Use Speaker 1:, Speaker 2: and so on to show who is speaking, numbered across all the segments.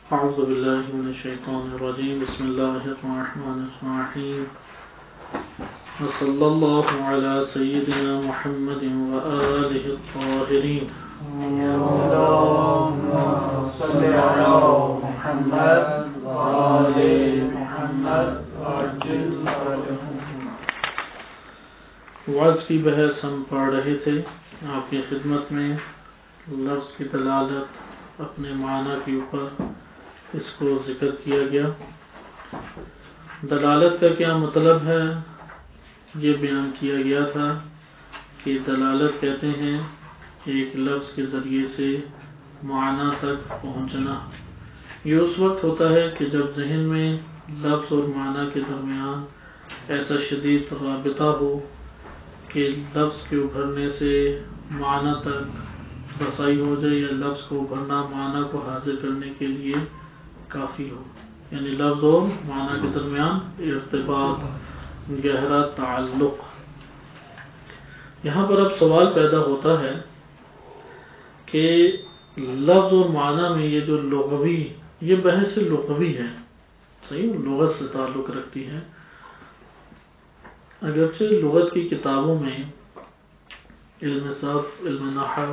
Speaker 1: اعوذ باللہ من الشیطان الرجیم بسم اللہ الرحمن الرحیم وصلی اللہ علی سیدنا محمد وآلہ الطاہرین
Speaker 2: اللہم صلی علی محمد وآل محمد وعجل
Speaker 1: وعظ کی بحث ہم پڑھ رہے تھے آپ کی خدمت میں. لفظ کی دلالت اپنے معنی کے اوپر اس کو ذکر کیا گیا. دلالت کا کیا مطلب ہے یہ بیان کیا گیا تھا کہ دلالت کہتے ہیں ایک لفظ کے ذریعے سے معنی تک پہنچنا. یہ اس وقت ہوتا ہے کہ جب ذہن میں لفظ اور معنی کے درمیان ایسا شدید رابطہ ہو کہ لفظ کے ابھرنے سے معنی تک رسائی ہو جائے یا لفظ کو ابھرنا معنی کو حاصل کرنے کے لیے کافی ہو. یعنی لفظ اور معنی کے درمیان ارتباط، گہرا تعلق. یہاں پر اب سوال پیدا ہوتا ہے کہ لفظ اور معنی میں یہ جو لغوی، یہ بحث لغوی ہے، صحیح لغت سے تعلق رکھتی ہے. اگرچہ لغت کی کتابوں میں علم صرف، علم نحو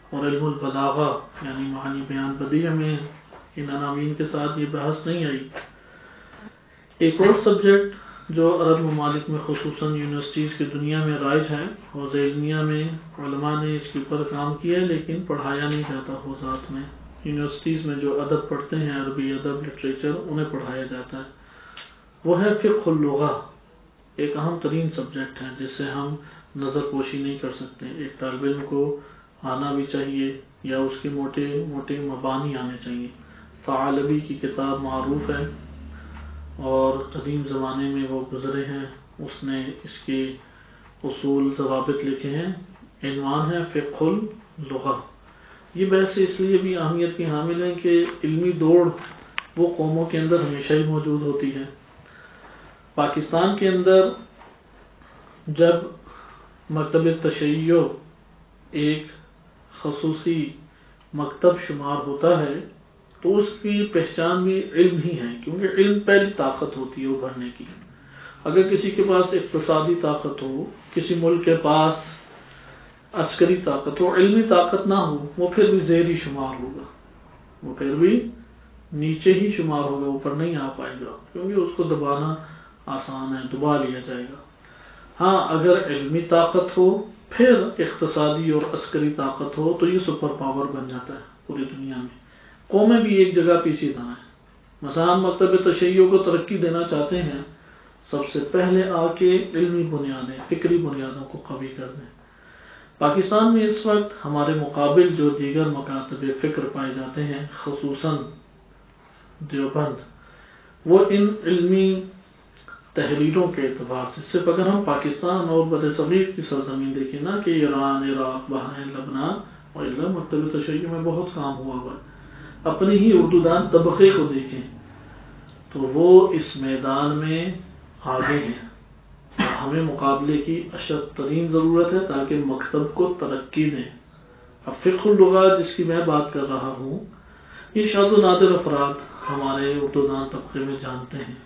Speaker 1: اور علم البلاغہ یعنی معنی بیان بدیع میں ان عناوین کے ساتھ یہ بحث نہیں آئی. ایک اور سبجیکٹ جو عرب ممالک میں خصوصاً یونیورسٹیز کی دنیا میں رائج ہے، حوزہ علمیہ میں علماء نے اس کے اوپر کام کیا ہے لیکن پڑھایا نہیں جاتا. حوزات میں یونیورسٹیز میں جو ادب پڑھتے ہیں، عربی ادب، لٹریچر، انہیں پڑھایا جاتا ہے. وہ ہے فقہ اللغہ. ایک اہم ترین سبجیکٹ ہے جس سے ہم نظر پوشی نہیں کر سکتے. ایک طالب علم کو آنا بھی چاہیے یا اس کے موٹے موٹے مبانی آنے چاہیے. ثعلبی کی کتاب معروف ہے اور قدیم زمانے میں وہ گزرے ہیں، اس نے اس کے اصول ضوابط لکھے ہیں. عنوان ہے فقہ اللغہ. یہ بحث اس لیے بھی اہمیت کی حامل ہے کہ علمی دوڑ وہ قوموں کے اندر ہمیشہ ہی موجود ہوتی ہے. پاکستان کے اندر جب مکتب تشیع ایک خصوصی مکتب شمار ہوتا ہے تو اس کی پہچان بھی علم ہی ہے، کیونکہ علم پہلی طاقت ہوتی ہے ابھرنے کی. اگر کسی کے پاس اقتصادی طاقت ہو، کسی ملک کے پاس عسکری طاقت ہو، علمی طاقت نہ ہو، وہ پھر بھی زیر ہی شمار ہوگا، وہ پھر بھی نیچے ہی شمار ہوگا، اوپر نہیں آ پائے گا، کیونکہ اس کو دبانا آسان ہے، دبا لیا جائے گا. ہاں اگر علمی طاقت ہو، پھر اقتصادی اور عسکری طاقت ہو تو یہ سپر پاور بن جاتا ہے پوری دنیا میں. قومیں بھی ایک جگہ پیچھے نہ ہیں. مثلا مکتب تشیع کو ترقی دینا چاہتے ہیں، سب سے پہلے آ کے علمی بنیادیں، فکری بنیادوں کو قوی کر دیں. پاکستان میں اس وقت ہمارے مقابل جو دیگر مکاتب فکر پائے جاتے ہیں، خصوصاً دیوبند، وہ ان علمی تحریروں کے اعتبار سے صرف اگر ہم پاکستان اور بر صغیر کی سرزمین دیکھیں نا کہ ایران، عراق، بحرین، لبنان اور مکتب تشیع میں بہت کام ہوا ہے، اپنے ہی اردو دان طبقے کو دیکھیں تو وہ اس میدان میں آگے ہیں. ہمیں مقابلے کی اشد ترین ضرورت ہے تاکہ مکتب کو ترقی دیں. اب فقہ اللغہ جس کی میں بات کر رہا ہوں، یہ شاذ و نادر افراد ہمارے اردو دان طبقے میں جانتے ہیں.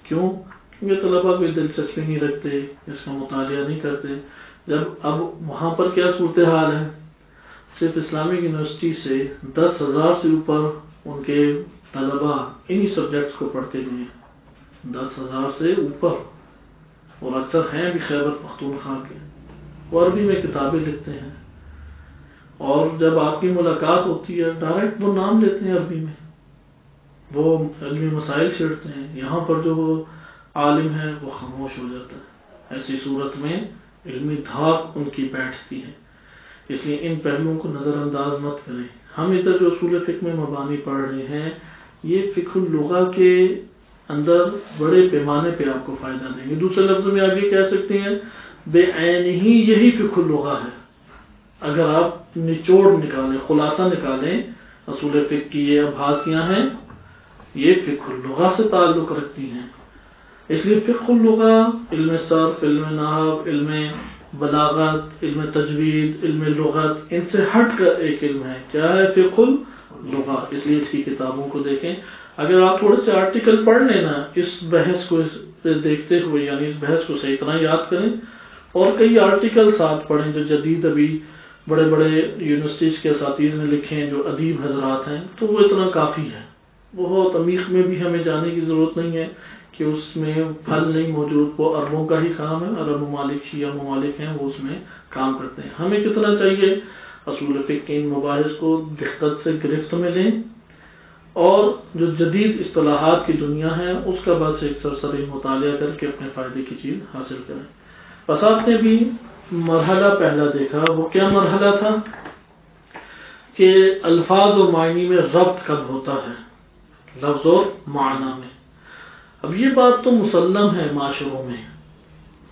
Speaker 1: کیوں؟ کیونکہ طلبہ کوئی دلچسپی نہیں رکھتے، اس کا مطالعہ نہیں کرتے. جب اب وہاں پر کیا صورتحال ہے، صرف اسلامک یونیورسٹی سے 10,000 سے اوپر ان کے طلباء انہی سبجیکٹس کو پڑھتے ہوئے ہیں. 10,000 سے اوپر، اور اکثر ہیں بھی خیبر پختونخوا کے. وہ عربی میں کتابیں لکھتے ہیں اور جب آپ کی ملاقات ہوتی ہے ڈائریکٹ وہ نام لیتے ہیں عربی میں، وہ علمی مسائل چھیڑتے ہیں. یہاں پر جو وہ عالم ہے وہ خاموش ہو جاتا ہے. ایسی صورت میں علمی دھاک ان کی بیٹھتی ہے. اس لیے ان پہلوؤں کو نظر انداز مت کریں. ہم ادھر جو اصول فقہ میں مبانی پڑھ رہے ہیں، یہ فقہ اللغہ کے اندر بڑے پیمانے پہ آپ کو فائدہ دیں گے. دوسرے لفظوں میں آپ یہ کہہ سکتے ہیں بے عین ہی یہی فقہ اللغہ ہے. اگر آپ نچوڑ نکالیں، خلاصہ نکالیں اصول فقہ کی یہ ابحاث کیا ہیں، یہ فقہ اللغہ سے تعلق رکھتی ہیں. اس لیے فقہ اللغہ علم صرف، علم نحو، علم بلاغت، علم تجوید، علم لغت، ان سے ہٹ کر ایک علم ہے. کیا ہے؟ فقہ لغہ، اس لیے اس کی کتابوں کو دیکھیں. اگر آپ تھوڑے سے آرٹیکل پڑھ لیں نا اس بحث کو دیکھتے ہوئے، یعنی اس بحث کو صحیح طرح یاد کریں اور کئی آرٹیکل ساتھ پڑھیں جو جدید ابھی بڑے بڑے یونیورسٹیز کے اساتذہ نے لکھے ہیں، جو ادیب حضرات ہیں، تو وہ اتنا کافی ہے. بہت عمیق میں بھی ہمیں جانے کی ضرورت نہیں ہے کہ اس میں پھل نہیں موجود. وہ عربوں کا ہی کام ہے، عرب ممالک شیعہ ممالک ہیں، وہ اس میں کام کرتے ہیں. ہمیں کتنا چاہیے اصول فقہ کے ان مباحث کو دقت سے گرفت میں لیں اور جو جدید اصطلاحات کی دنیا ہے اس کا بس ایک سرسری مطالعہ کر کے اپنے فائدے کی چیز حاصل کریں. بس آپ نے بھی مرحلہ پہلا دیکھا، وہ کیا مرحلہ تھا کہ الفاظ اور معنی میں ربط کب ہوتا ہے، لفظ اور معنی میں. اب یہ بات تو مسلم ہے معاشروں میں،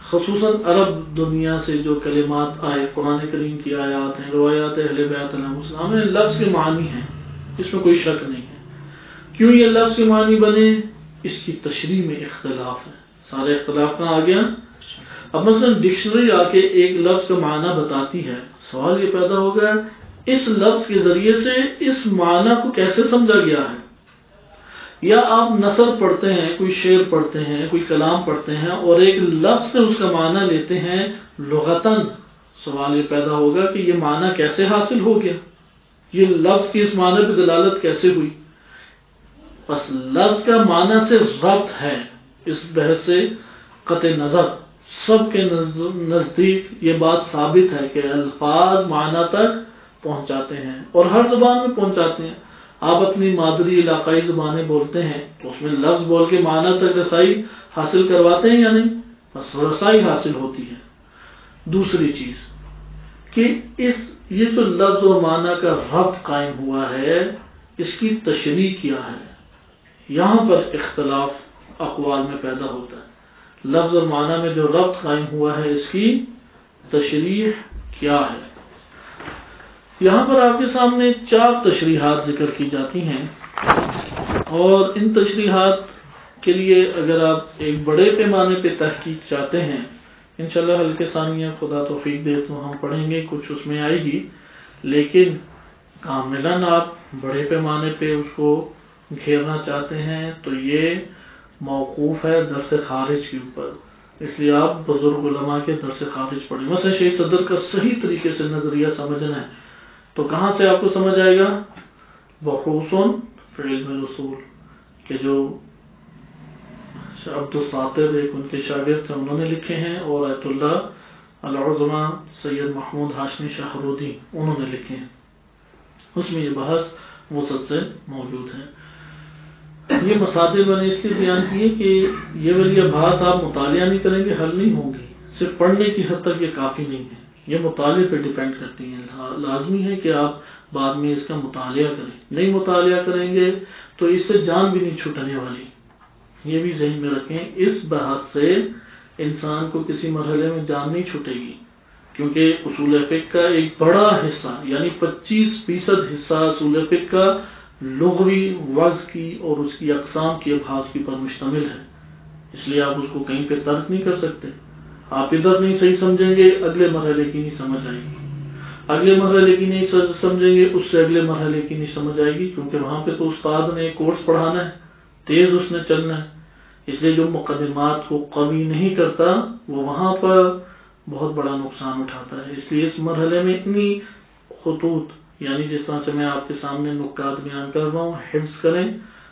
Speaker 1: خصوصاً عرب دنیا سے جو کلمات آئے، قرآن کریم کی آیات ہیں، روایات اہل بیت علیہ السلام میں لفظ کے معنی ہیں، اس میں کوئی شک نہیں ہے. کیوں یہ لفظ کے معنی بنے؟ اس کی تشریح میں اختلاف ہے. سارے اختلاف کہاں آ گیا؟ اب مثلا ڈکشنری آ کے ایک لفظ کا معنی بتاتی ہے، سوال یہ پیدا ہو گیا اس لفظ کے ذریعے سے اس معنی کو کیسے سمجھا گیا ہے. یا آپ نثر پڑھتے ہیں، کوئی شعر پڑھتے ہیں، کوئی کلام پڑھتے ہیں اور ایک لفظ سے اس کا معنی لیتے ہیں لغتاً، سوال یہ پیدا ہوگا کہ یہ معنی کیسے حاصل ہو گیا، یہ لفظ کی اس معنی پہ دلالت کیسے ہوئی. بس لفظ کا معنی سے ربط ہے. اس بحث سے قطع نظر سب کے نزدیک یہ بات ثابت ہے کہ الفاظ معنی تک پہنچاتے ہیں اور ہر زبان میں پہنچاتے ہیں. آپ اپنی مادری علاقائی زبانیں بولتے ہیں تو اس میں لفظ بول کے معنی تک رسائی حاصل کرواتے ہیں یا نہیں؟ بس رسائی حاصل ہوتی ہے. دوسری چیز کہ یہ جو لفظ اور معنی کا ربط قائم ہوا ہے اس کی تشریح کیا ہے. یہاں پر اختلاف اقوال میں پیدا ہوتا ہے. لفظ اور معنی میں جو ربط قائم ہوا ہے اس کی تشریح کیا ہے. یہاں پر آپ کے سامنے 4 تشریحات ذکر کی جاتی ہیں اور ان تشریحات کے لیے اگر آپ ایک بڑے پیمانے پہ تحقیق چاہتے ہیں، انشاءاللہ ہلکے ثانیہ خدا توفیق دے تو ہم پڑھیں گے، کچھ اس میں آئے گی، لیکن کاملاً آپ بڑے پیمانے پہ اس کو گھیرنا چاہتے ہیں تو یہ موقوف ہے درس خارج کے اوپر. اس لیے آپ بزرگ علماء کے درس خارج پڑھیں. مثلا شیخ صدر کا صحیح طریقے سے نظریہ سمجھنا ہے تو کہاں سے آپ کو سمجھ آئے گا؟ بحوث فی علم الاصول کہ جو عبد الساتر ایک ان کے شاگرد تھے انہوں نے لکھے ہیں، اور آیت اللہ العظمہ سید محمود ہاشمی شاہرودی انہوں نے لکھے ہیں. اس میں یہ بحث وسعت سے موجود ہے. یہ مصادر میں نے اس لیے بیان کیے کہ یہ والی بات آپ مطالعہ نہیں کریں گے حل نہیں ہوگی. صرف پڑھنے کی حد تک یہ کافی نہیں ہے، یہ مطالعے پہ ڈیپینڈ کرتی ہیں. لازمی ہے کہ آپ بعد میں اس کا مطالعہ کریں. نہیں مطالعہ کریں گے تو اس سے جان بھی نہیں چھوٹنے والی. یہ بھی ذہن میں رکھیں، اس بحث سے انسان کو کسی مرحلے میں جان نہیں چھوٹے گی، کیونکہ اصول فقہ کا ایک بڑا حصہ یعنی 25% حصہ اصول فقہ کا لغوی وضع کی اور اس کی اقسام کی ابحاث کی پر مشتمل ہے. اس لیے آپ اس کو کہیں پہ ترک نہیں کر سکتے. آپ ادھر نہیں صحیح سمجھیں گے اگلے مرحلے کی نہیں سمجھ آئے گی، اگلے مرحلے کی نہیں سمجھیں گے اس سے اگلے مرحلے کی نہیں سمجھ آئے گی، کیونکہ وہاں پہ تو استاد نے کورس پڑھانا ہے، تیز اس نے چلنا ہے. اس لیے جو مقدمات کو قوی نہیں کرتا وہ وہاں پر بہت بڑا نقصان اٹھاتا ہے. اس لیے اس مرحلے میں اتنی خطوط یعنی جس طرح سے میں آپ کے سامنے نکات بیان کر رہا ہوں حفظ کریں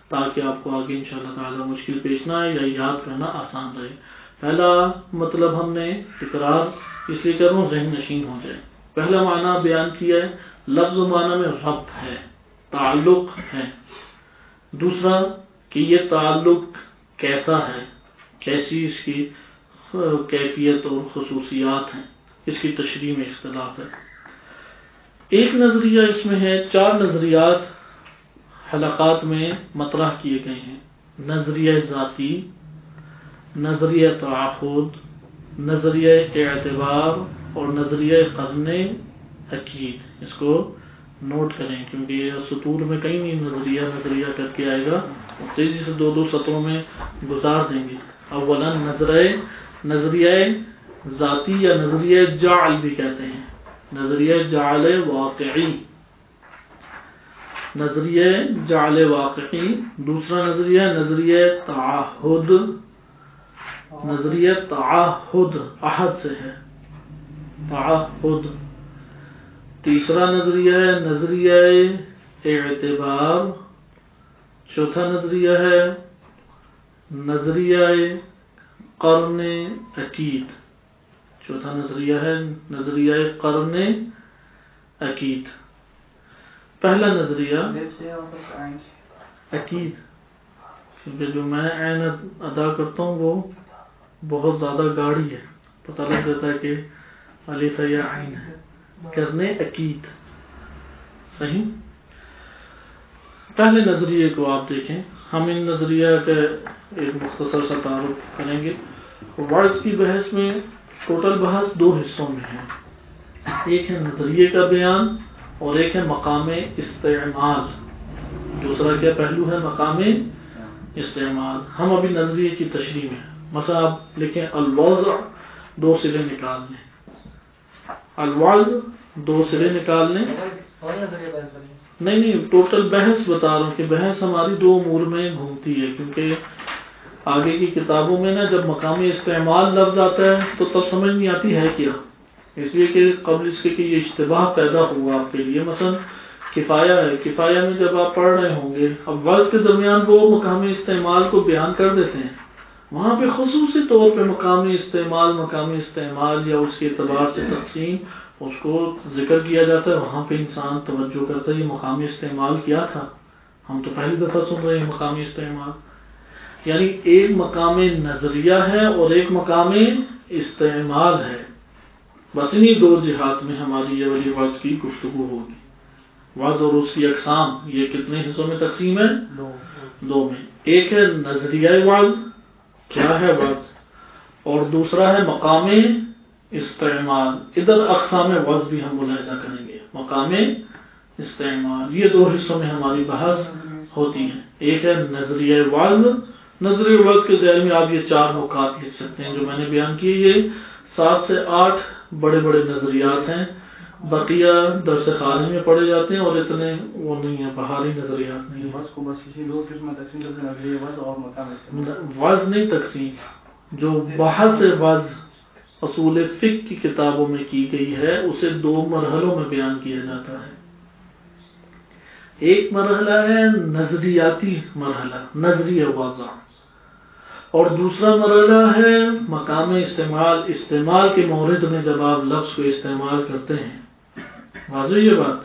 Speaker 1: تاکہ آپ کو آگے انشاءاللہ تعالی مشکل پیش نہ آئے یا یاد کرنا آسان رہے. پہلا مطلب ہم نے تکرار اس لیے کر رہا ہوں ذہن نشین ہو جائے. پہلا معنی بیان کیا ہے لفظ و معنی میں ربط ہے، تعلق ہے. دوسرا کہ یہ تعلق کیسا ہے، کیسی اس کی کیفیت اور خصوصیات ہیں، اس کی تشریح میں اختلاف ہے. ایک نظریہ اس میں ہے، 4 نظریات حلقات میں مطرح کیے گئے ہیں. نظریہ ذاتی، نظریہ تعاقد، نظریہ اعتبار اور نظریہ قرن عقید. اس کو نوٹ کریں کیونکہ یہ سطور میں کہیں نہیں نظریہ کر کے آئے گا، تیزی سے 2 سطروں میں گزار دیں گے. اولا نظریہ ذاتی یا نظریہ جعل بھی کہتے ہیں، نظریہ جعل واقعی. نظریہ جعل واقعی، دوسرا نظریہ نظریہ تعہد، نظریہ تعہد عہد سے ہے تعہد، تیسرا نظریہ ہے نظریہ اعتبار، چوتھا نظریہ ہے نظریہ قرن عقید، چوتھا نظریہ ہے نظریہ قرن عقید۔ پہلا نظریہ عقید، کیونکہ جو میں عین ادا کرتا ہوں وہ بہت زیادہ گاڑی ہے، پتہ لگ جاتا ہے کہ الف یا عین ہے، کرنے عقید، صحیح۔ پہلے نظریے کو آپ دیکھیں، ہم ان نظریہ کا ایک مختصر سا تعارف کریں گے۔ وعظ کی بحث میں ٹوٹل بحث دو حصوں میں ہے، ایک ہے نظریے کا بیان اور ایک ہے مقام استعمال، دوسرا کیا پہلو ہے مقام استعمال۔ ہم ابھی نظریے کی تشریح میں، مثلا آپ لکھیں الوضع، دو سرے نکال لیں، الوضع دو سرے نکال لیں، نہیں ٹوٹل بحث بتا رہا ہوں کہ بحث ہماری دو امور میں گھومتی ہے، کیونکہ آگے کی کتابوں میں نا جب مقام استعمال لفظ آتا ہے تو تب سمجھ نہیں آتی ہے کیا، اس لیے کہ قبل اس کے کہ یہ اشتباہ پیدا ہوا آپ کے لیے۔ مثلا کفایہ ہے، کفایہ میں جب آپ پڑھ رہے ہوں گے، اب وعظ کے درمیان وہ مقام استعمال کو بیان کر دیتے ہیں، وہاں پہ خصوصی طور پہ مقام استعمال یا اس کے اعتبار سے تقسیم اس کو ذکر کیا جاتا ہے، وہاں پہ انسان توجہ کرتا ہے یہ مقامی استعمال کیا تھا، ہم تو پہلی دفعہ سن رہے ہیں مقامی استعمال، یعنی ایک مقام نظریہ ہے اور ایک مقام استعمال ہے، بس انہی دو جہات میں ہماری یہ والی وعظ کی گفتگو ہوگی۔ وعظ اور اس کی اقسام یہ کتنے حصوں میں تقسیم ہے؟ دو میں، ایک ہے نظریہ وعظ، کیا ہے وعظ، اور دوسرا ہے مقام استعمال۔ ادھر اقسام وعظ بھی ہم ملاحظہ کریں گے، مقام استعمال، یہ دو حصوں میں ہماری بحث ہوتی ہے۔ ایک ہے نظریہ وعظ، نظریہ وعظ کے ذیل میں آپ یہ چار نکات لکھ سکتے ہیں جو میں نے بیان کیے، یہ 7 سے 8 بڑے بڑے نظریات ہیں، بقیہ درس خارج میں پڑھے جاتے ہیں اور اتنے وہ نہیں ہیں، بہاری نظریات نہیں ہیں۔ وعظ نہیں تقسیم، جو بحث وعظ اصول فقہ کی کتابوں میں کی گئی ہے اسے دو مرحلوں میں بیان کیا جاتا ہے۔ ایک مرحلہ ہے نظریاتی مرحلہ، نظریہ وعظ، اور دوسرا مرحلہ ہے مقام استعمال، استعمال کے مورد میں جب آپ لفظ کو استعمال کرتے ہیں۔ واضح یہ بات،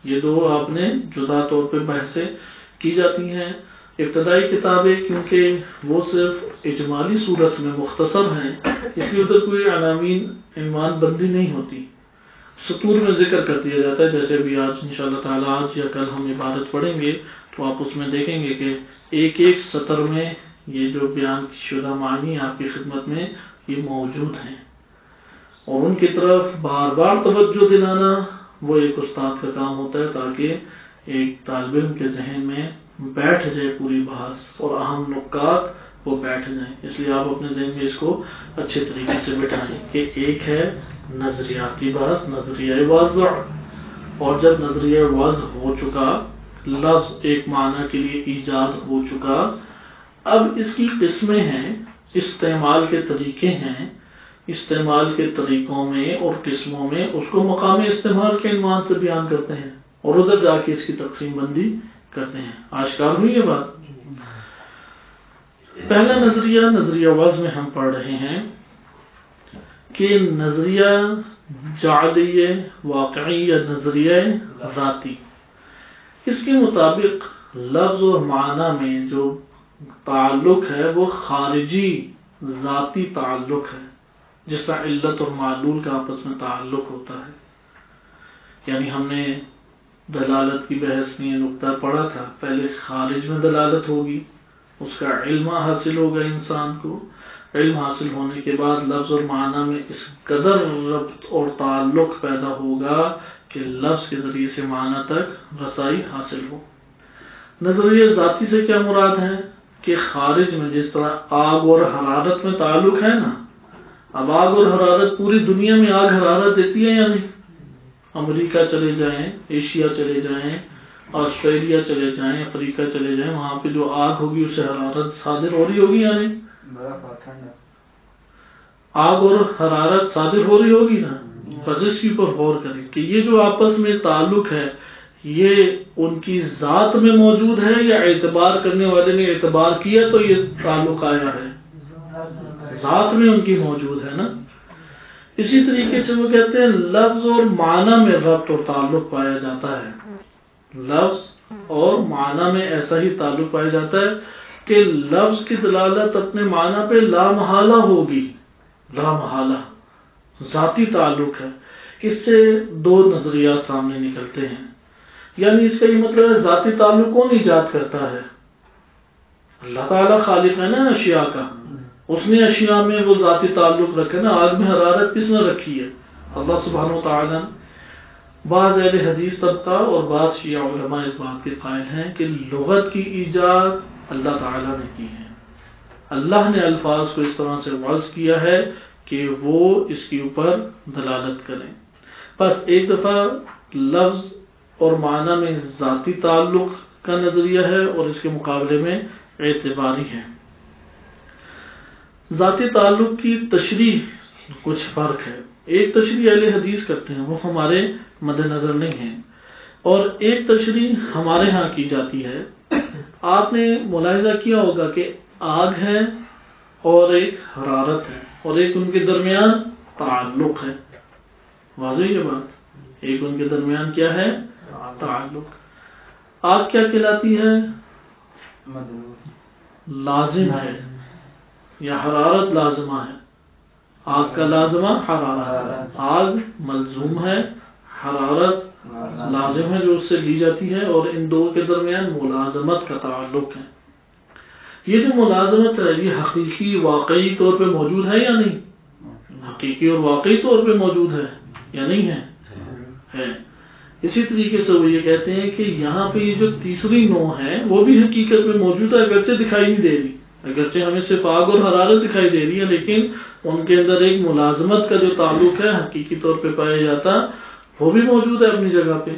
Speaker 1: یہ دو آپ نے جدا طور پہ بحثیں کی جاتی ہیں۔ ابتدائی کتابیں کیونکہ وہ صرف اجمالی صورت میں مختصر ہیں، اس لیے ادھر کوئی عنوان بندی نہیں ہوتی، سطور میں ذکر کر دیا جاتا ہے، جیسے ابھی آج انشاءاللہ تعالی آج یا کل ہم عبارت پڑھیں گے تو آپ اس میں دیکھیں گے کہ ایک ایک سطر میں یہ جو بیان شدہ معنی آپ کی خدمت میں یہ موجود ہیں، اور ان کی طرف بار بار توجہ دلانا وہ ایک استاد کا کام ہوتا ہے تاکہ ایک طالب علم کے ذہن میں بیٹھ جائے پوری بحث اور اہم نکات وہ بیٹھ جائیں۔ اس لیے آپ اپنے ذہن میں اس کو اچھے طریقے سے بٹھائیں کہ ایک ہے نظریاتی بحث، نظریہ وعظ، اور جب نظریہ وعظ ہو چکا، لفظ ایک معنی کے لیے ایجاد ہو چکا، اب اس کی قسمیں ہیں، استعمال کے طریقے ہیں، استعمال کے طریقوں میں اور قسموں میں اس کو مقام استعمال کے عنوان سے بیان کرتے ہیں اور ادھر جا کے اس کی تقسیم بندی کرتے ہیں۔ آشکار ہوئی یہ بات؟ پہلا نظریہ وعظ میں ہم پڑھ رہے ہیں کہ نظریہ جعلی واقعی یا نظریہ ذاتی، اس کے مطابق لفظ اور معنی میں جو تعلق ہے وہ خارجی ذاتی تعلق ہے، جس طرح علت اور معلول کا آپس میں تعلق ہوتا ہے۔ یعنی ہم نے دلالت کی بحث میں یہ نقطہ پڑھا تھا، پہلے خارج میں دلالت ہوگی، اس کا علم حاصل ہوگا انسان کو، علم حاصل ہونے کے بعد لفظ اور معنی میں اس قدر ربط اور تعلق پیدا ہوگا کہ لفظ کے ذریعے سے معنی تک رسائی حاصل ہو۔ نظریہ ذاتی سے کیا مراد ہے کہ خارج میں جس طرح آگ اور حرارت میں تعلق ہے نا، اب آگ اور حرارت پوری دنیا میں آگ حرارت دیتی ہے یا نہیں؟ امریکہ چلے جائیں، ایشیا چلے جائیں، آسٹریلیا چلے جائیں، افریقہ چلے جائیں، وہاں پہ جو آگ ہوگی اس سے حرارت صادر ہو رہی ہوگی یا نہیں؟ آگ اور حرارت صادر ہو رہی ہوگی نا. بس اس کے اوپر غور کریں کہ یہ جو آپس میں تعلق ہے یہ ان کی ذات میں موجود ہے یا اعتبار کرنے والے نے اعتبار کیا تو یہ تعلق آیا ہے؟ ذات میں ان کی موجود ہے نا. اسی طریقے سے وہ کہتے ہیں لفظ اور معنی میں ربط اور تعلق پایا جاتا ہے. لفظ اور معنی میں ایسا ہی تعلق پایا جاتا ہے کہ لفظ کی دلالت اپنے معنی پہ لا محالہ ہوگی، لا محالہ ذاتی تعلق ہے. اس سے دو نظریات سامنے نکلتے ہیں. یعنی اس کا یہ مطلب ہے ذاتی تعلق کون ایجاد کرتا ہے؟ اللہ تعالیٰ خالق ہے نا اشیاء کا، اس نے اشیاء میں وہ ذاتی تعلق رکھا نا. آگ میں حرارت کس نے رکھی ہے؟ اللہ سبحانہ و تعالیٰ. بعض اہل حدیث طبقہ اور بعض شیعہ علماء اس بات کے قائل ہیں کہ لغت کی ایجاد اللہ تعالیٰ نے کی ہے. اللہ نے الفاظ کو اس طرح سے وضع کیا ہے کہ وہ اس کے اوپر دلالت کریں. بس ایک دفعہ لفظ اور معنی میں ذاتی تعلق کا نظریہ ہے اور اس کے مقابلے میں اعتباری ہے. ذاتی تعلق کی تشریح کچھ فرق ہے. ایک تشریح اہل حدیث کرتے ہیں، وہ ہمارے مد نظر نہیں ہے، اور ایک تشریح ہمارے ہاں کی جاتی ہے. آپ نے ملاحظہ کیا ہوگا کہ آگ ہے اور ایک حرارت ہے اور ایک ان کے درمیان تعلق ہے. واضح یہ بات، ایک ان کے درمیان کیا ہے؟ تعلق. آگ کیا کہلاتی ہے؟ لازم ہے یا حرارت لازمہ ہے؟ آگ کا لازمہ حرارت، آگ ملزوم ہے، حرارت لازم ہے جو اس سے لی جاتی ہے، اور ان دو کے درمیان ملازمت کا تعلق ہے. یہ جو ملازمت ہے یہ حقیقی واقعی طور پہ موجود ہے یا نہیں؟ حقیقی اور واقعی طور پہ موجود ہے یا نہیں ہے؟ ہے. اسی طریقے سے وہ یہ کہتے ہیں کہ یہاں پہ یہ جو تیسری نوع ہے وہ بھی حقیقت میں موجود ہے، اگرچہ دکھائی نہیں دے رہی. اگرچہ ہمیں صرف آگ اور حرارت دکھائی دے رہی ہے، لیکن ان کے اندر ایک ملازمت کا جو تعلق ہے حقیقی طور پہ پایا جاتا وہ بھی موجود ہے اپنی جگہ پہ.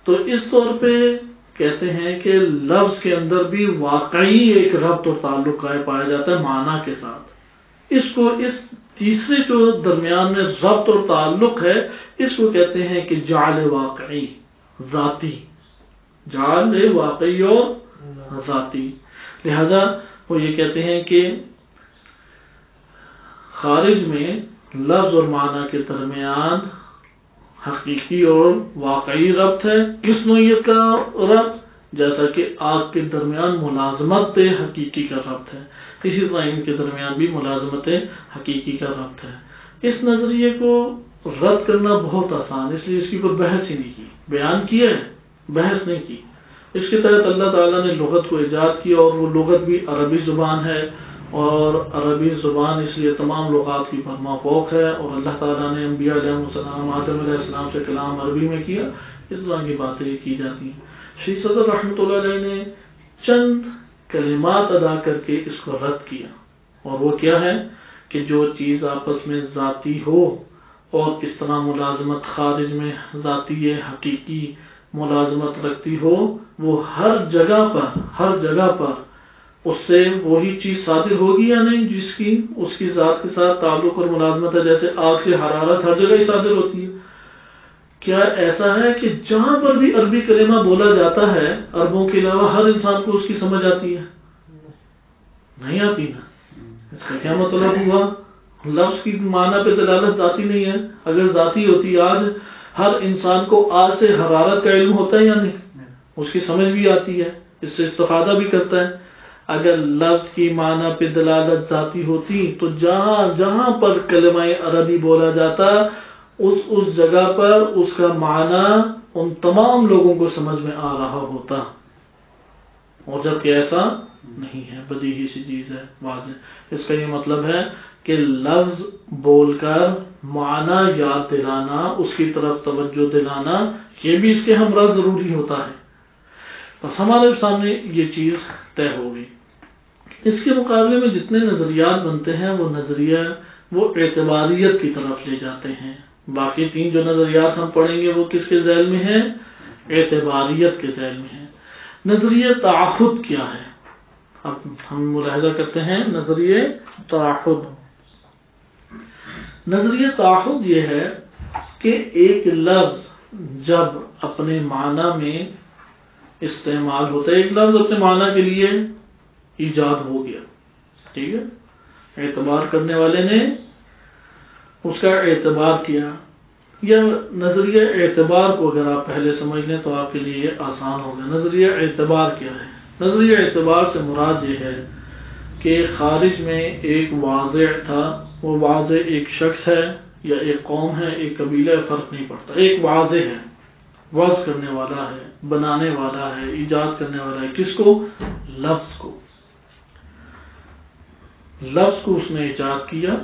Speaker 1: تو اس طور پہ کہتے ہیں کہ لفظ کے اندر بھی واقعی ایک ربط اور تعلق پایا جاتا ہے معنی کے ساتھ. اس کو اس تیسرے جو درمیان میں ربط اور تعلق ہے اس کو کہتے ہیں کہ جعل واقعی ذاتی، جعل واقعی اور ذاتی. لہذا وہ یہ کہتے ہیں کہ خارج میں لفظ اور معنی کے درمیان حقیقی اور واقعی ربط ہے. کس نوعیت کا ربط؟ جیسا کہ آگ کے درمیان ملازمت حقیقی کا ربط ہے، اسی طرح ان کے درمیان بھی ملازمت حقیقی کا ربط ہے. اس نظریے کو رد کرنا بہت آسان، اس لیے اس کے اوپر بحث ہی نہیں کی. بیان کیا ہے، بحث نہیں کی. اس کے تحت اللہ تعالیٰ نے لغت کو ایجاد کیا، اور وہ لغت بھی عربی زبان ہے، اور عربی زبان اس لیے تمام لغات کی برما فوق ہے، اور اللہ تعالیٰ نے انبیاء علیہ السلام، آدم علیہ السلام سے کلام عربی میں کیا. اس طرح کی باتیں کی جاتی ہیں. شیخ صدر رحمۃ اللہ علیہ نے چند کلمات ادا کر کے اس کو رد کیا، اور وہ کیا ہے کہ جو چیز آپس میں ذاتی ہو اور اس طرح ملازمت خارج میں ذاتی حقیقی ملازمت رکھتی ہو، وہ ہر جگہ پر اس سے وہی چیز صادر ہوگی یا نہیں جس کی اس کی ذات کے ساتھ تعلق اور ملازمت ہے. جیسے آگ سے حرارت ہر جگہ ہی صادر ہوتی ہے. کیا ایسا ہے کہ جہاں پر بھی عربی کلمہ بولا جاتا ہے عربوں کے علاوہ ہر انسان کو اس کی سمجھ آتی ہے؟ نہیں آتی نا. اس کا کیا مطلب ہوا؟ لفظ کی معنی پہ دلالت ذاتی نہیں ہے. اگر ذاتی ہوتی آج ہر انسان کو آج سے حرارت کا علم ہوتا ہے یا نہیں؟ اس کی سمجھ بھی آتی ہے، اس سے استفادہ بھی کرتا ہے. اگر لفظ کی معنی پہ دلالت ذاتی ہوتی تو جہاں جہاں پر کلمہ عربی بولا جاتا اس جگہ پر اس کا معنی ان تمام لوگوں کو سمجھ میں آ رہا ہوتا، اور جبکہ ایسا نہیں ہے. بدیہی سی چیز ہے، واضح. اس کا یہ مطلب ہے کہ لفظ بول کر معنی یاد دلانا، اس کی طرف توجہ دلانا، یہ بھی اس کے ہمراہ ضروری ہوتا ہے. بس ہمارے سامنے یہ چیز طے ہو گئی. اس کے مقابلے میں جتنے نظریات بنتے ہیں وہ نظریہ وہ اعتباریت کی طرف لے جاتے ہیں. باقی تین جو نظریات ہم پڑھیں گے وہ کس کے ذیل میں ہیں؟ اعتباریت کے ذیل میں ہے۔ نظریہ تعہد کیا ہے؟ اب ہم ملاحظہ کرتے ہیں نظریہ تعہد۔ نظریہ تعہد یہ ہے کہ ایک لفظ جب اپنے معنی میں استعمال ہوتا ہے، ایک لفظ اپنے معنی کے لیے ایجاد ہو گیا، ٹھیک ہے، اعتبار کرنے والے نے اس کا اعتبار کیا، یا نظریہ اعتبار کو اگر آپ پہلے سمجھ لیں تو آپ کے لیے یہ آسان ہوگا۔ نظریہ اعتبار کیا ہے؟ نظریہ اعتبار سے مراد یہ ہے کہ خارج میں ایک واضح تھا، وہ واضح ایک شخص ہے یا ایک قوم ہے، ایک قبیلہ ہے، فرق نہیں پڑتا، ایک واضح ہے، وضع کرنے والا ہے، بنانے والا ہے، ایجاد کرنے والا ہے، کس کو؟ لفظ کو۔ لفظ کو اس نے ایجاد کیا،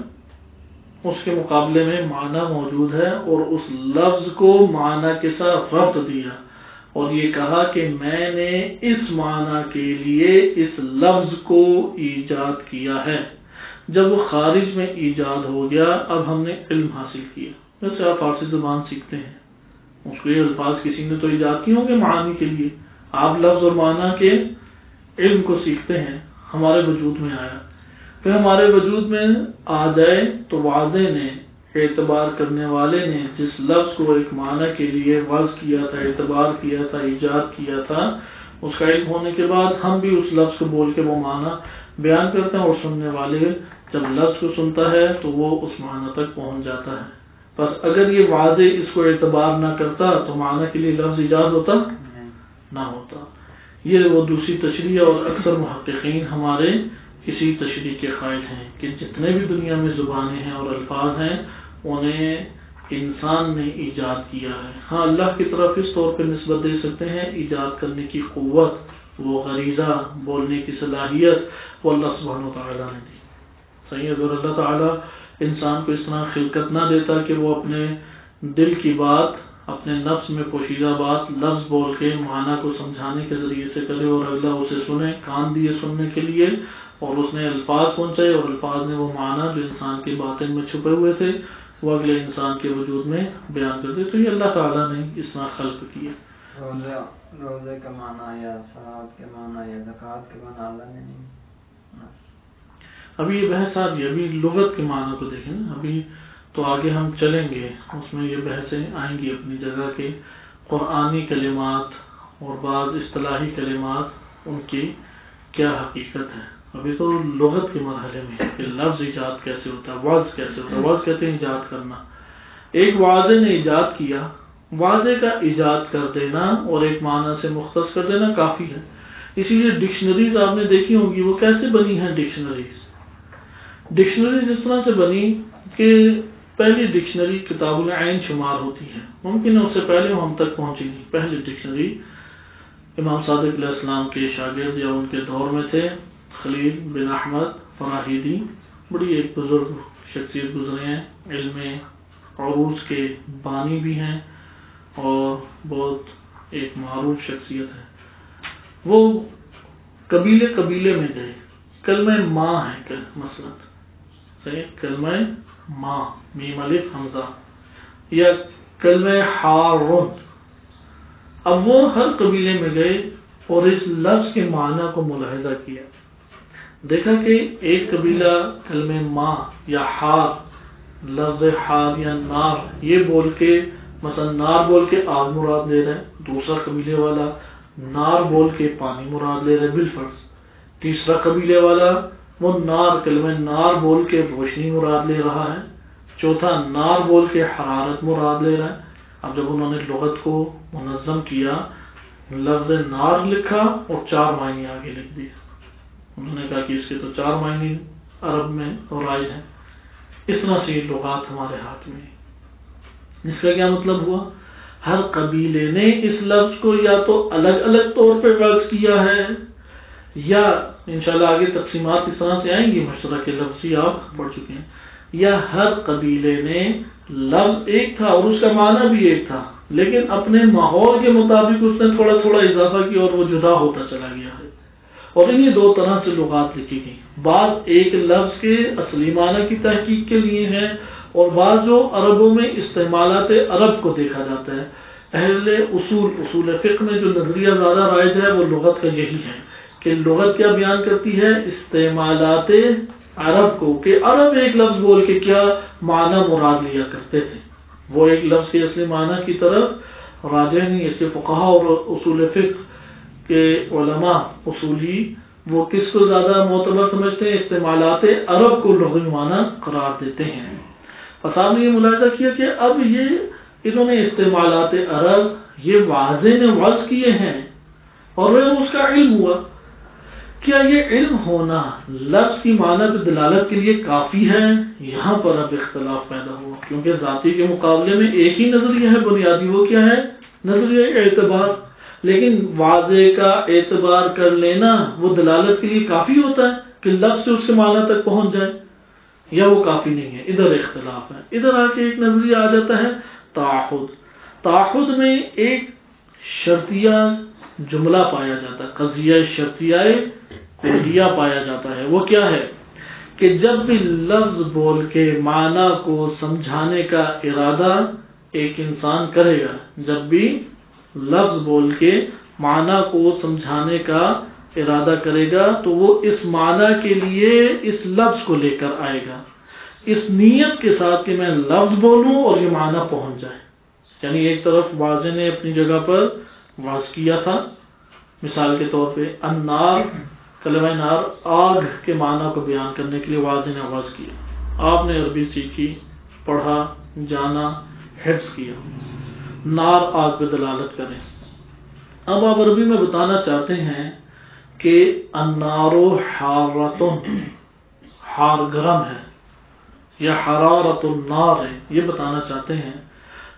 Speaker 1: اس کے مقابلے میں معنی موجود ہے، اور اس لفظ کو معنی کے ساتھ ربط دیا اور یہ کہا کہ میں نے اس معنی کے لیے اس لفظ کو ایجاد کیا ہے۔ جب وہ خارج میں ایجاد ہو گیا، اب ہم نے علم حاصل کیا۔ جیسے آپ فارسی زبان سیکھتے ہیں، اس کے الفاظ کسی نے تو ایجاد کیے ہوں گے معنی کے لیے، آپ لفظ اور معنی کے علم کو سیکھتے ہیں، ہمارے وجود میں آیا، پھر ہمارے وجود میں آ جائے تو واضح نے، اعتبار کرنے والے نے جس لفظ کو ایک معنی کے لیے وضع کیا تھا، اعتبار کیا تھا، ایجاد کیا تھا، اس کا علم ہونے کے بعد ہم بھی اس لفظ کو بول کے وہ معنی بیان کرتے ہیں، اور سننے والے جب لفظ کو سنتا ہے تو وہ اس معنی تک پہنچ جاتا ہے۔ بس اگر یہ واضح اس کو اعتبار نہ کرتا تو معنی کے لیے لفظ ایجاد ہوتا نہ ہوتا۔ یہ وہ دوسری تشریح، اور اکثر محققین ہمارے اسی تشریح کے قائل ہیں کہ جتنے بھی دنیا میں زبانیں ہیں اور الفاظ ہیں انہیں انسان نے ایجاد کیا ہے۔ ہاں اللہ کی طرف اس طور پہ نسبت دے سکتے ہیں، ایجاد کرنے کی قوت، وہ غریزہ، بولنے کی صلاحیت وہ اللہ سبحانہ وتعالیٰ نے دی۔ صحیح، اگر اللہ تعالیٰ انسان کو اس طرح خلقت نہ دیتا کہ وہ اپنے دل کی بات، اپنے نفس میں پوشیدہ بات لفظ بول کے معنی کو سمجھانے کے ذریعے سے کرے، اور اللہ اسے سنے، کان دیے سننے کے لیے، اور اس نے الفاظ پہنچائے، اور الفاظ نے وہ معنی جو انسان کے باطن میں چھپے ہوئے تھے وہ اگلے انسان کے وجود میں بیان کر دے، تو یہ اللہ تعالیٰ نے اس طرح خلق کیا۔
Speaker 2: روزے کا معنی یا صلاۃ کے معنی یا زکوٰۃ کے معنی اللہ نے نہیں۔
Speaker 1: ابھی یہ بحث آ گئی، ابھی لغت کے معنی کو دیکھیں نا، ابھی تو آگے ہم چلیں گے، اس میں یہ بحثیں آئیں گی اپنی جگہ کے قرآنی کلمات اور بعض اصطلاحی کلمات، ان کی کیا حقیقت ہے۔ ابھی تو لغت کے مرحلے میں کہ لفظ ایجاد کیسے ہوتا ہے، وضع کیسے ہوتا ہے۔ وضع کہتے ہیں ایجاد کرنا، ایک واضح نے ایجاد کیا، واضح کا ایجاد کر دینا اور ایک معنی سے مختص کر دینا کافی ہے۔ اسی لیے ڈکشنریز آپ نے دیکھی ہوں گی، وہ کیسے بنی ہیں ڈکشنریز؟ ڈکشنریز اس طرح سے بنی کہ پہلی ڈکشنری کتاب العین شمار ہوتی ہے، ممکن ہے اس سے پہلے وہ ہم تک پہنچی نہیں۔ پہلی ڈکشنری امام صادق علیہ السلام کے شاگرد یا ان کے دور میں تھے خلیل بن احمد فراہیدی، بڑی ایک بزرگ شخصیت گزرے ہیں، علم عروض کے بانی بھی ہیں اور بہت ایک معروف شخصیت ہے۔ وہ قبیلے قبیلے میں گئے، کلمہ ماں ہے مثلا، صحیح، کلمہ ماں میم الف حمزہ، یا کلمہ حارون۔ اب وہ ہر قبیلے میں گئے اور اس لفظ کے معنی کو ملاحظہ کیا، دیکھا کہ ایک قبیلہ کلمہ ماں یا حار، لفظ حار یا نار یہ بول کے، مثلا نار بول کے آگ مراد لے رہا ہے، دوسرا قبیلے والا نار بول کے پانی مراد لے رہا ہے بالفرض، تیسرا قبیلے والا وہ نار، کلمہ نار بول کے روشنی مراد لے رہا ہے، چوتھا نار بول کے حرارت مراد لے رہا ہے۔ اب جب انہوں نے لغت کو منظم کیا، لفظ نار لکھا اور 4 معنی آگے لکھ دیے، انہوں نے کہا کہ اس کے تو 4 معنی عرب میں رائج ہیں۔ اس طرح سے یہ لغات ہمارے ہاتھ میں، اس کا کیا مطلب ہوا؟ ہر قبیلے نے اس لفظ کو یا تو الگ الگ طور پہ وضع کیا ہے، یا انشاءاللہ آگے تقسیمات اس طرح سے آئیں گی، مشترک لفظی آپ پڑھ چکے ہیں، یا ہر قبیلے نے لفظ ایک تھا اور اس کا معنی بھی ایک تھا، لیکن اپنے ماحول کے مطابق اس نے تھوڑا تھوڑا اضافہ کیا اور وہ جدا ہوتا چلا گیا ہے۔ اور انہیں 2 طرح سے لغات لکھی گئی، بعض ایک لفظ کے اصلی معنی کی تحقیق کے لیے ہیں، اور بعض جو عربوں میں استعمالات عرب کو دیکھا جاتا ہے۔ اہل اصول فقہ میں جو نظریہ زیادہ رائج ہے وہ لغت کا یہی ہے کہ لغت کیا بیان کرتی ہے، استعمالات عرب کو، کہ عرب ایک لفظ بول کے کیا معنی مراد لیا کرتے تھے، وہ ایک لفظ کے اصلی معنی کی طرف راجع نہیں۔ اس کے فقہا اور اصول فقہ کے علماء اصولی وہ کس کو زیادہ معتبر سمجھتے ہیں، استعمالات عرب کو لغوی معنی قرار دیتے ہیں۔ بس آپ نے یہ ملاحظہ کیا کہ اب یہ انہوں نے استعمالات عرب یہ واضح نے وضع کیے ہیں اور اس کا علم ہوا۔ کیا یہ علم ہونا لفظ کی معنی پہ دلالت کے لیے کافی ہے؟ یہاں پر اب اختلاف پیدا ہوا، کیونکہ ذاتی کے مقابلے میں ایک ہی نظریہ ہے بنیادی، وہ کیا ہے؟ نظریہ اعتبار۔ لیکن واضح کا اعتبار کر لینا وہ دلالت کے لیے کافی ہوتا ہے کہ لفظ سے اس کے معنی تک پہنچ جائے، یا وہ کافی نہیں ہے؟ ادھر اختلاف ہے۔ ادھر آ کے ایک نظریہ آ جاتا ہے تعہد۔ تعہد میں ایک شرطیہ جملہ پایا جاتا ہے، قضیہ شرطیہ فعلیہ پایا جاتا ہے۔ وہ کیا ہے کہ جب بھی لفظ بول کے معنی کو سمجھانے کا ارادہ ایک انسان کرے گا، جب بھی لفظ بول کے معنی کو سمجھانے کا ارادہ کرے گا تو وہ اس معنی کے لیے اس لفظ کو لے کر آئے گا، اس نیت کے ساتھ کہ میں لفظ بولوں اور یہ معنی پہنچ جائے۔ یعنی ایک طرف واضح نے اپنی جگہ پر واضح کیا تھا، مثال کے طور پہ النار، کلمہ نار آگ کے معنی کو بیان کرنے کے لیے واضح نے آغاز کیا۔ آپ نے عربی سیکھی، پڑھا، جانا، حفظ کیا، نار آگ پہ دلالت کریں۔ اب آپ عربی میں بتانا چاہتے ہیں کہ النار حارۃ، حار گرم ہے، یا حرارت النار ہے، یہ بتانا چاہتے ہیں،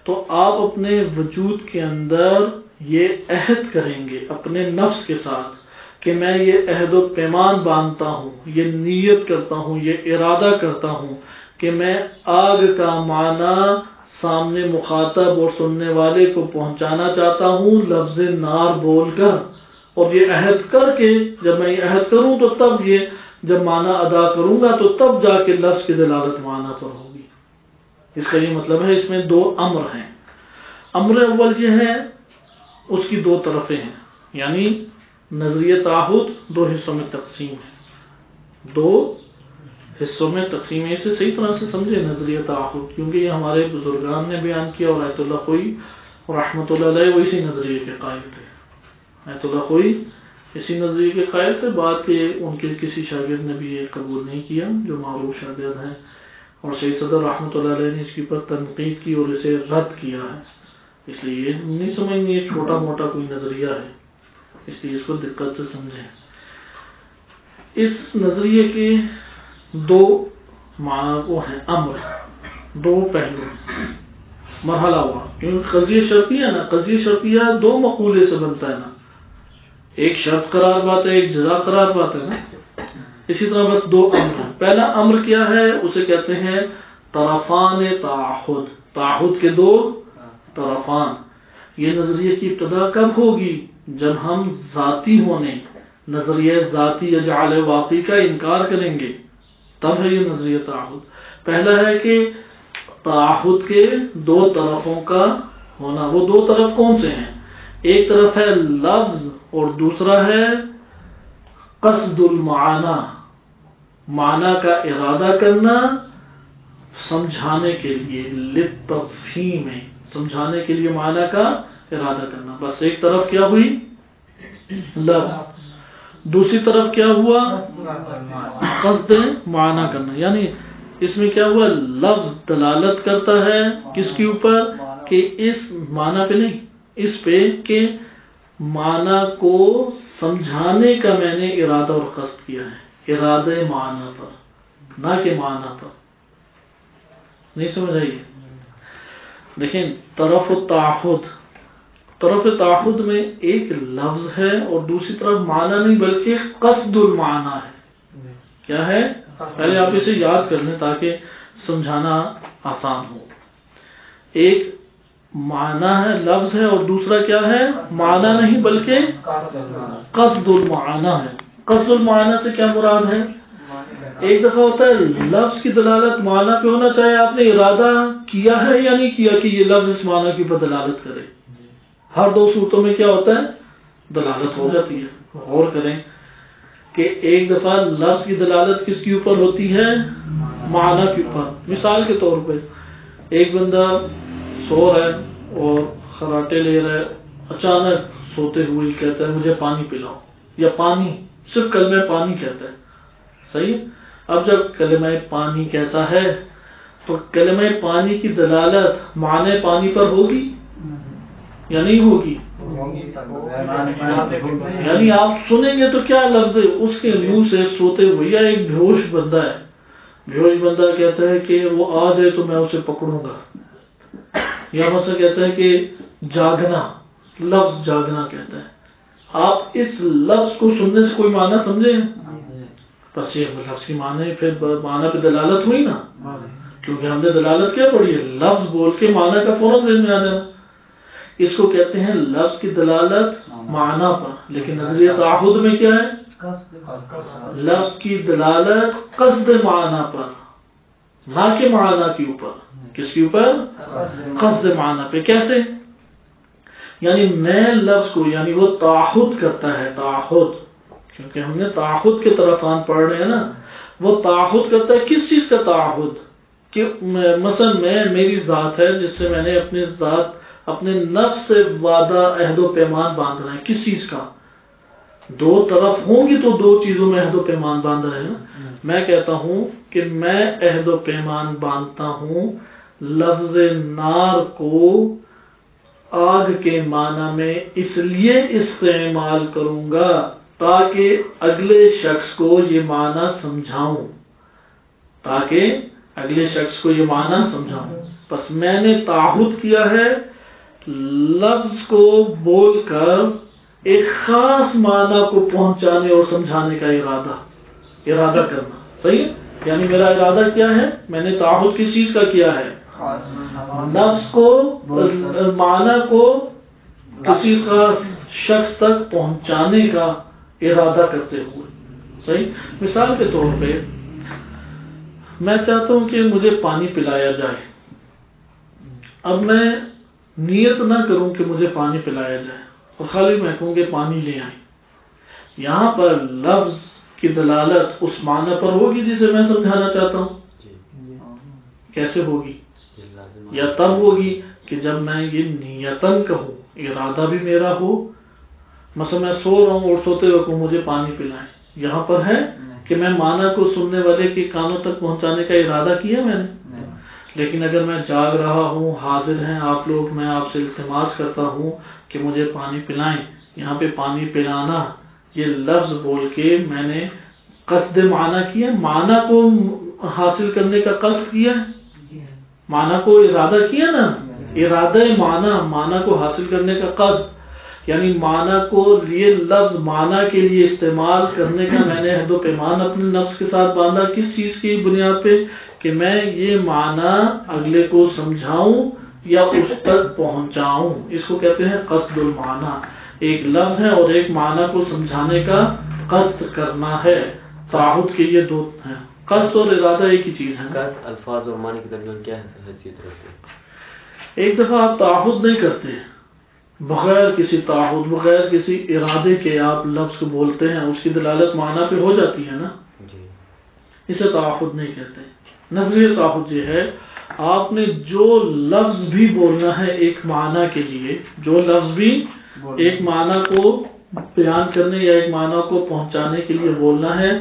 Speaker 1: تو آپ اپنے وجود کے اندر یہ عہد کریں گے اپنے نفس کے ساتھ کہ میں یہ عہد و پیمان باندھتا ہوں، یہ نیت کرتا ہوں، یہ ارادہ کرتا ہوں کہ میں آگ کا معنی سامنے مخاطب اور سننے والے کو پہنچانا چاہتا ہوں لفظ نار بول کر، اور یہ عہد کر کے جب میں یہ عہد کروں تو تب یہ جب معنی ادا کروں گا تو تب جا کے لفظ کی دلالت معنی پر ہوگی۔ اس کا یہ مطلب ہے اس میں دو امر ہیں۔ امر اول یہ ہے، اس کی دو طرفیں ہیں، یعنی نظریہ تعہد دو حصوں میں تقسیم ہے، دو حصوں میں تقسیم ہے۔ اسے صحیح طرح سے سمجھے نظریہ تعہد، کیونکہ یہ ہمارے بزرگان نے بیان کیا اور آیت اللہ خوئی رحمۃ اللہ علیہ وہ اسی نظریے کے قائل تھے۔ آیت اللہ خوئی اسی نظریے کے قائل تھے، بات کہ ان کے کسی شاگرد نے بھی یہ قبول نہیں کیا جو معروف شاگرد ہیں، اور سید صدر رحمۃ اللہ علیہ نے اس کے اوپر تنقید کی اور اسے رد کیا ہے۔ اس لیے نہیں سمجھیں یہ چھوٹا موٹا کوئی نظریہ ہے، اس لیے اس کو دقت سے سمجھیں۔ اس نظریے کے دو وہ ہیں امر، دو پہلو مرحلہ ہوا، کیونکہ قضیہ شرطیہ ہے نا، قضیہ شرطیہ دو مقولے سے بنتا ہے نا، ایک شرط قرار بات ہے، ایک جزا قرار بات ہے نا، اسی طرح بس دو امر ہیں۔ پہلا امر کیا ہے؟ اسے کہتے ہیں طرفان تعہد، تعہد کے دو طرفان۔ یہ نظریے کی ابتدا کب ہوگی؟ جب ہم ذاتی ہونے، نظریہ ذاتی یا جعل واقعی کا انکار کریں گے، تب ہے یہ نظریہ تعہد۔ پہلا ہے کہ تعہد کے دو طرفوں کا ہونا۔ وہ دو طرف کون سے ہیں؟ ایک طرف ہے لفظ اور دوسرا ہے قصد المعنی، معنی کا ارادہ کرنا سمجھانے کے لیے، للتفہیم، سمجھانے کے لیے معنی کا ارادہ کرنا۔ بس ایک طرف کیا ہوئی؟ لفظ، دوسری طرف کیا ہوا؟ قصد معنی کرنا۔ یعنی اس میں کیا ہوا؟ لفظ دلالت کرتا ہے کس کے اوپر؟ کہ اس معنی پہ نہیں، اس پہ کہ معنی کو سمجھانے کا میں نے ارادہ اور قصد کیا ہے، ارادہ معنی پر، نہ کہ معنی پر۔ نہیں سمجھ آئیے؟ دیکھیں طرف تعہد میں ایک لفظ ہے اور دوسری طرف معنی نہیں بلکہ قصد المعنی ہے۔ کیا ہے؟ پہلے آپ اسے یاد کر لیں تاکہ سمجھانا آسان ہو۔ ایک معنی ہے، لفظ ہے، اور دوسرا کیا ہے؟ معنی نہیں بلکہ قصد المعنی ہے۔ قصد المعنی سے کیا مراد ہے؟ ایک دفعہ ہوتا ہے لفظ کی دلالت معنی پہ ہونا چاہے آپ نے ارادہ کیا ہے یا نہیں کیا کہ یہ لفظ اس معنی کی پر دلالت کرے، ہر دو صورتوں میں کیا ہوتا ہے؟ دلالت ہو جاتی ہے. غور کریں کہ ایک دفعہ لفظ کی دلالت کس کے اوپر ہوتی ہے؟ معنی کے اوپر. مثال کے طور پہ ایک بندہ سو رہا ہے اور خراٹے لے رہا ہے، اچانک سوتے ہوئے کہتا ہے مجھے پانی پلاؤ، یا پانی، صرف کلمہ پانی کہتا ہے. صحیح. اب جب کلمہ پانی کہتا ہے تو کلمہ پانی کی دلالت معنی پانی پر ہوگی یا نہیں ہوگی؟ یعنی آپ سنیں گے تو کیا لفظ اس کے منہ سے سوتے ہوئے، یا ایک بیہوش بندہ ہے، بیہوش بندہ کہتا ہے کہ وہ آ جائے تو میں اسے پکڑوں گا، یا مثلا کہتا ہے کہ جاگنا، لفظ جاگنا کہتا ہے. آپ اس لفظ کو سننے سے کوئی معنی سمجھے؟ بس یہ لفظ کی معنی پھر معنی پہ دلالت ہوئی نا، کیونکہ ہم نے دلالت کیا پڑھی ہے؟ لفظ بول کے معنی کا فوراً ذہن میں آ جانا. اس کو کہتے ہیں لفظ کی دلالت معنی پر. لیکن نظریہ تعہد میں کیا ہے؟ لفظ کی دلالت قصد معنی پر، نہ کہ معنی کے اوپر. کس کے اوپر؟ قصد معنی پہ. کیسے؟ یعنی میں لفظ کو، یعنی وہ تعہد کرتا ہے، تعہد، کیونکہ ہم نے تعہد کے طرف پڑھ رہے ہیں نا. وہ تعہد کرتا ہے. کس چیز کا تعہد؟ کہ مثلا میری ذات ہے جس سے میں نے اپنی ذات، اپنے نفس سے وعدہ، عہد و پیمان باندھنا ہے. کس چیز کا؟ دو طرف ہوں گی تو دو چیزوں میں عہد و پیمان باندھ رہے ہیں. میں کہتا ہوں کہ میں عہد و پیمان باندھتا ہوں لفظ نار کو آگ کے معنی میں اس لیے استعمال کروں گا تاکہ اگلے شخص کو یہ معنی سمجھاؤں، تاکہ اگلے شخص کو یہ معنی سمجھاؤں. بس میں نے تعہد کیا ہے لفظ کو بول کر ایک خاص معنی کو پہنچانے اور سمجھانے کا ارادہ کرنا. صحیح. یعنی میرا ارادہ کیا ہے؟ میں نے تعہد کس چیز کا کیا ہے؟ نفس کو، معنی کو کسی خاص شخص تک پہنچانے کا ارادہ کرتے ہوئے. صحیح. مثال کے طور پہ میں چاہتا ہوں کہ مجھے پانی پلایا جائے. اب میں نیت نہ کروں کہ مجھے پانی پلایا جائے اور خالی میں کہوں کہ پانی لے آئیں. یہاں پر لفظ کی دلالت اس معنی پر ہوگی جسے میں سمجھانا چاہتا ہوں. کیسے ہوگی؟ یا تب ہوگی کہ جب میں یہ نیتاً کہوں، ارادہ بھی میرا ہو. مثلا میں سو رہا ہوں اور سوتے ہوئے کہوں مجھے پانی پلائیں. یہاں پر ہے کہ میں معنی کو سننے والے کے کانوں تک پہنچانے کا ارادہ کیا میں نے. لیکن اگر میں جاگ رہا ہوں، حاضر ہیں آپ لوگ، میں آپ سے التماس کرتا ہوں کہ مجھے پانی پلائیں، یہاں پہ پانی پلانا یہ لفظ بول کے میں نے قصد معنی کیا، معنی کو حاصل کرنے کا قصد کیا، معنی کو ارادہ کیا نا. ارادہ معنی کو حاصل کرنے کا قصد، یعنی معنی کو یہ لفظ معنی کے لیے استعمال کرنے کا میں نے عہد و پیمان اپنے نفس کے ساتھ باندھا. کس چیز کی بنیاد پہ؟ کہ میں یہ معنی اگلے کو سمجھاؤں یا اس تک پہنچاؤں. اس کو کہتے ہیں قصد المعنی. ایک لفظ ہے اور ایک معنی کو سمجھانے کا قصد کرنا ہے. تعہد کے یہ دو ہیں، قصد اور ارادہ ایک ہی چیز ہے.
Speaker 3: الفاظ اور معنی کے درمیان کیا حیثیت رکھتے ہیں؟
Speaker 1: ایک دفعہ آپ تعہد نہیں کرتے، بغیر کسی تعہد، بغیر کسی ارادے کے آپ لفظ کو بولتے ہیں، اس کی دلالت معنی پہ ہو جاتی ہے نا. اسے تعہد نہیں کہتے. نظریہ تعہد یہ ہے آپ نے جو لفظ بھی بولنا ہے ایک معنی کے لیے، جو لفظ بھی ایک معنی کو بیان کرنے یا ایک معنی کو پہنچانے کے لیے بولنا ہے،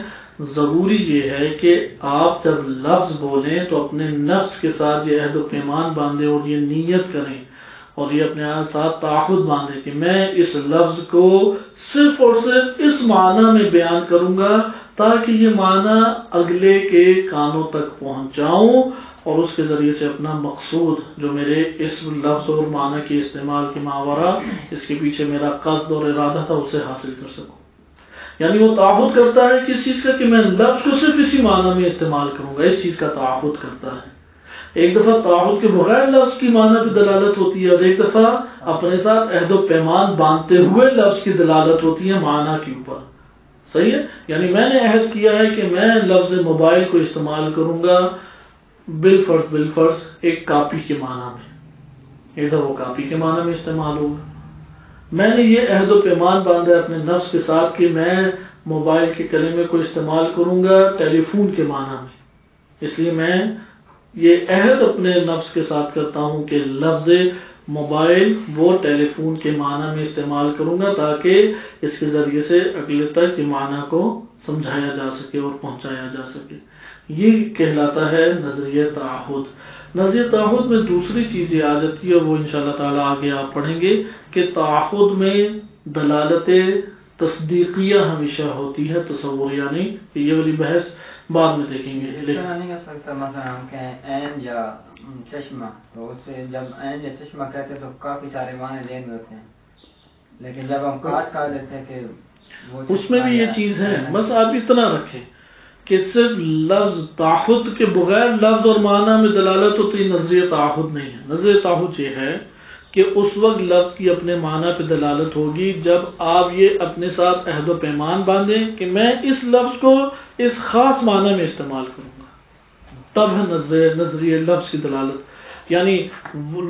Speaker 1: ضروری یہ ہے کہ آپ جب لفظ بولیں تو اپنے نفس کے ساتھ یہ عہد و پیمان باندھیں اور یہ نیت کریں اور یہ اپنے ساتھ تعہد باندھیں کہ میں اس لفظ کو صرف اور صرف اس معنی میں بیان کروں گا تاکہ یہ معنی اگلے کے کانوں تک پہنچاؤں اور اس کے ذریعے سے اپنا مقصود جو میرے اس لفظ اور معنی کے استعمال کے ماورا اس کے پیچھے میرا قصد اور ارادہ تھا اسے حاصل کر سکوں. یعنی وہ تعہد کرتا ہے کس چیز کا؟ کہ میں لفظ کو صرف اسی معنی میں استعمال کروں گا، اس چیز کا تعہد کرتا ہے. ایک دفعہ تعہد کے بغیر لفظ کی معنی پہ دلالت ہوتی ہے اور ایک دفعہ اپنے ساتھ عہد و پیمان باندھتے ہوئے لفظ کی دلالت ہوتی ہے معنی کے اوپر. صحیح ہے. یعنی میں نے عہد کیا ہے کہ میں لفظ موبائل کو استعمال کروں گا بالفرض ایک کاپی کے معنی میں. ایک دفعہ وہ کاپی کے معنی میں استعمال ہوگا میں نے یہ عہد و پیمان باندھا ہے اپنے نفس کے ساتھ کہ میں موبائل کے کلمے کو استعمال کروں گا ٹیلی فون کے معنی میں، اس لیے میں یہ عہد اپنے نفس کے ساتھ کرتا ہوں کہ لفظ موبائل وہ ٹیلی فون کے معنی میں استعمال کروں گا تاکہ اس کے ذریعے سے اگلے تک یہ معنی کو سمجھایا جا سکے اور پہنچایا جا سکے. یہ کہلاتا ہے نظریہ تعہد. نظریہ تعہد میں دوسری چیز یہ آ جاتی ہے، وہ انشاءاللہ تعالی آگے آپ پڑھیں گے کہ تعہد میں دلالت تصدیقیہ ہمیشہ ہوتی ہے، تصور یعنی یہ والی بحث بعد میں دیکھیں گے.
Speaker 2: نہیں کر سکتا مثلا ہم کہیں عین یا چشمہ، تو اس سے جب عین یا چشمہ کہتے ہیں تو کافی سارے معنی ذہن میں ہوتے ہیں، لیکن جب ہم کاٹ لیتے ہیں کہ
Speaker 1: اس میں بھی یہ چیز ہے. بس آپ اتنا رکھیں کہ صرف لفظ تعہد کے بغیر لفظ اور معنی میں دلالت ہوتی ہے، نظریہ تعہد نہیں ہے. نظریہ تعہد یہ ہے کہ اس وقت لفظ کی اپنے معنی پہ دلالت ہوگی جب آپ یہ اپنے ساتھ عہد و پیمان باندھیں کہ میں اس لفظ کو اس خاص معنی میں استعمال کروں گا، تب ہے نظریہ لفظ کی دلالت. یعنی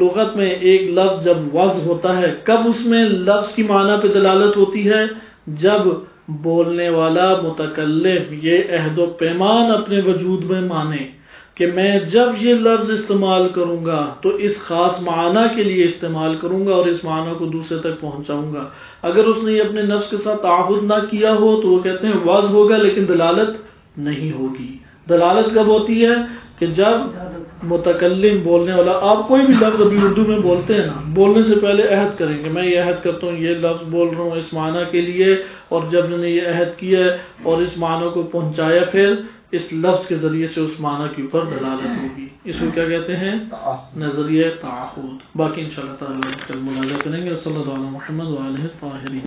Speaker 1: لغت میں ایک لفظ جب وضع ہوتا ہے، کب اس میں لفظ کی معنی پہ دلالت ہوتی ہے؟ جب بولنے والا متکلم یہ عہد و پیمان اپنے وجود میں مانے کہ میں جب یہ لفظ استعمال کروں گا تو اس خاص معنی کے لیے استعمال کروں گا اور اس معنی کو دوسرے تک پہنچاؤں گا. اگر اس نے یہ اپنے نفس کے ساتھ تعہد نہ کیا ہو تو وہ کہتے ہیں وضع ہوگا لیکن دلالت نہیں ہوگی. دلالت کب ہوتی ہے؟ کہ جب متکلم بولنے والا، آپ کوئی بھی لفظ ابھی اردو میں بولتے ہیں نا، بولنے سے پہلے عہد کریں گے، میں یہ عہد کرتا ہوں یہ لفظ بول رہا ہوں اس معنی کے لیے، اور جب میں نے یہ عہد کیا ہے اور اس معنی کو پہنچایا پھر اس لفظ کے ذریعے سے اس معنی کے اوپر دلالت ہوگی. اس کو کیا کہتے ہیں؟ نظریہ تعہد. باقی انشاءاللہ تعالی کل ملاحظہ کریں گے. صلی اللہ علیہ محمد وآلہ الطاہرین.